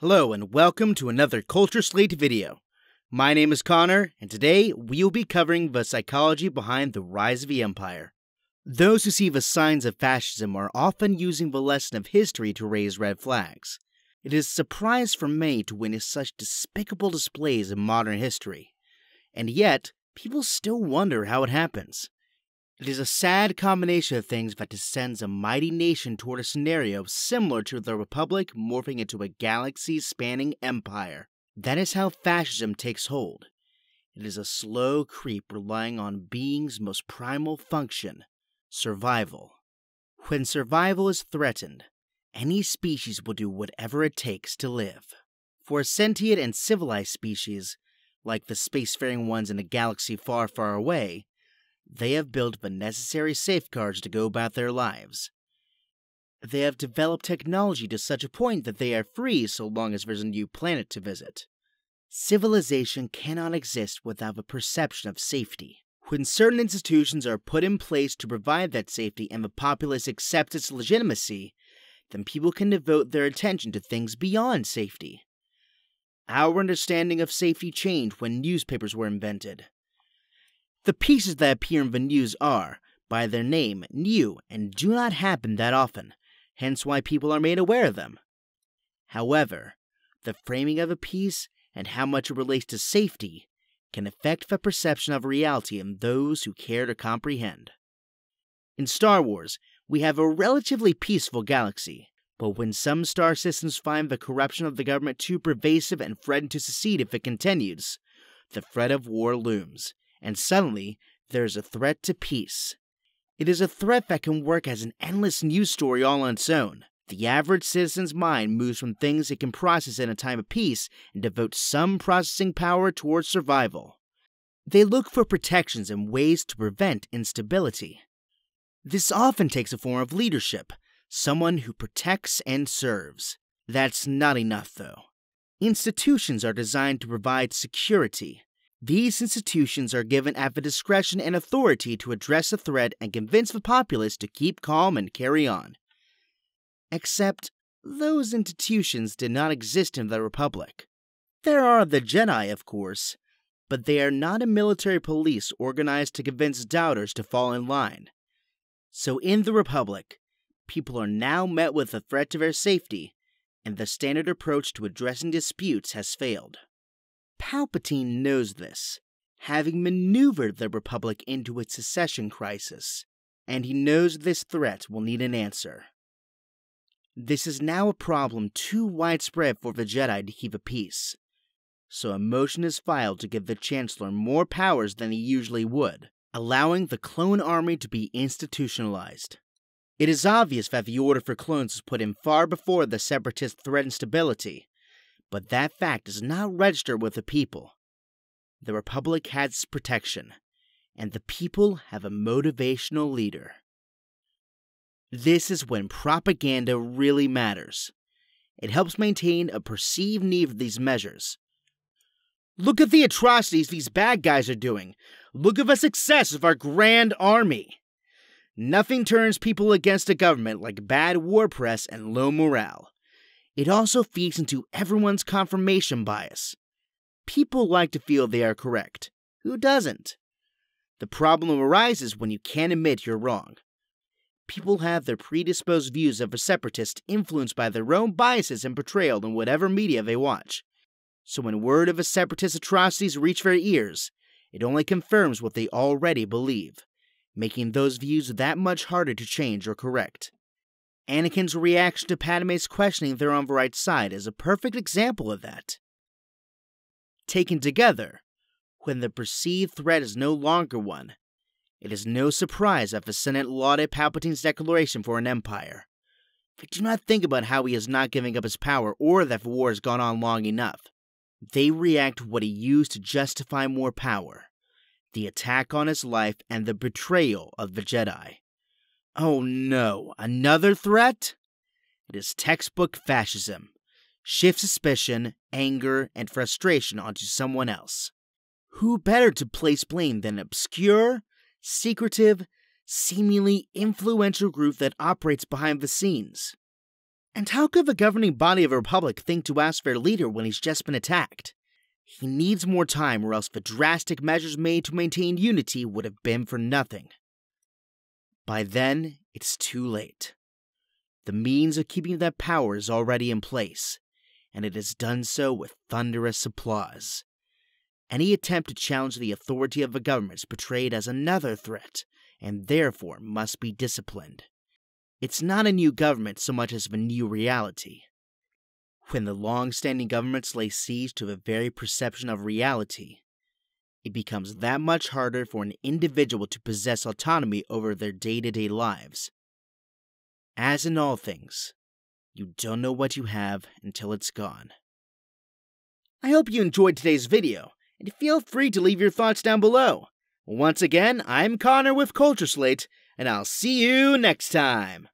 Hello and welcome to another Culture Slate video. My name is Connor, and today we'll be covering the psychology behind the rise of the empire. Those who see the signs of fascism are often using the lesson of history to raise red flags. It is a surprise for many to witness such despicable displays in modern history, and yet people still wonder how it happens. It is a sad combination of things that descends a mighty nation toward a scenario similar to the Republic morphing into a galaxy-spanning empire. That is how fascism takes hold. It is a slow creep relying on being's most primal function, survival. When survival is threatened, any species will do whatever it takes to live. For a sentient and civilized species, like the spacefaring ones in a galaxy far, far away, they have built the necessary safeguards to go about their lives. They have developed technology to such a point that they are free so long as there's a new planet to visit. Civilization cannot exist without the perception of safety. When certain institutions are put in place to provide that safety and the populace accepts its legitimacy, then people can devote their attention to things beyond safety. Our understanding of safety changed when newspapers were invented. The pieces that appear in the news are, by their name, new and do not happen that often, hence why people are made aware of them. However, the framing of a piece and how much it relates to safety can affect the perception of reality in those who care to comprehend. In Star Wars, we have a relatively peaceful galaxy, but when some star systems find the corruption of the government too pervasive and threaten to secede if it continues, the threat of war looms. And suddenly, there is a threat to peace. It is a threat that can work as an endless news story all on its own. The average citizen's mind moves from things it can process in a time of peace and devote some processing power towards survival. They look for protections and ways to prevent instability. This often takes a form of leadership, someone who protects and serves. That's not enough, though. Institutions are designed to provide security. These institutions are given at the discretion and authority to address a threat and convince the populace to keep calm and carry on. Except, those institutions did not exist in the Republic. There are the Jedi, of course, but they are not a military police organized to convince doubters to fall in line. So in the Republic, people are now met with a threat to their safety, and the standard approach to addressing disputes has failed. Palpatine knows this, having maneuvered the Republic into its secession crisis, and he knows this threat will need an answer. This is now a problem too widespread for the Jedi to keep a peace, so a motion is filed to give the Chancellor more powers than he usually would, allowing the clone army to be institutionalized. It is obvious that the order for clones was put in far before the Separatist threatened stability, but that fact does not register with the people. The Republic has its protection, and the people have a motivational leader. This is when propaganda really matters. It helps maintain a perceived need for these measures. Look at the atrocities these bad guys are doing. Look at the success of our grand army. Nothing turns people against a government like bad war press and low morale. It also feeds into everyone's confirmation bias. People like to feel they are correct. Who doesn't? The problem arises when you can't admit you're wrong. People have their predisposed views of a separatist influenced by their own biases and portrayal in whatever media they watch. So when word of a separatist atrocities reach their ears, it only confirms what they already believe, making those views that much harder to change or correct. Anakin's reaction to Padme's questioning they're on the right side is a perfect example of that. Taken together, when the perceived threat is no longer one, it is no surprise that the Senate lauded Palpatine's declaration for an empire. They do not think about how he is not giving up his power or that the war has gone on long enough. They react to what he used to justify more power, the attack on his life and the betrayal of the Jedi. Oh no, another threat? It is textbook fascism. Shift suspicion, anger, and frustration onto someone else. Who better to place blame than an obscure, secretive, seemingly influential group that operates behind the scenes? And how could the governing body of a republic think to ask their leader when he's just been attacked? He needs more time, or else the drastic measures made to maintain unity would have been for nothing. By then, it's too late. The means of keeping that power is already in place, and it has done so with thunderous applause. Any attempt to challenge the authority of the government is portrayed as another threat, and therefore must be disciplined. It's not a new government so much as the new reality. When the long-standing governments lay siege to the very perception of reality, it becomes that much harder for an individual to possess autonomy over their day-to-day lives. As in all things, you don't know what you have until it's gone. I hope you enjoyed today's video, and feel free to leave your thoughts down below. Once again, I'm Connor with Culture Slate, and I'll see you next time.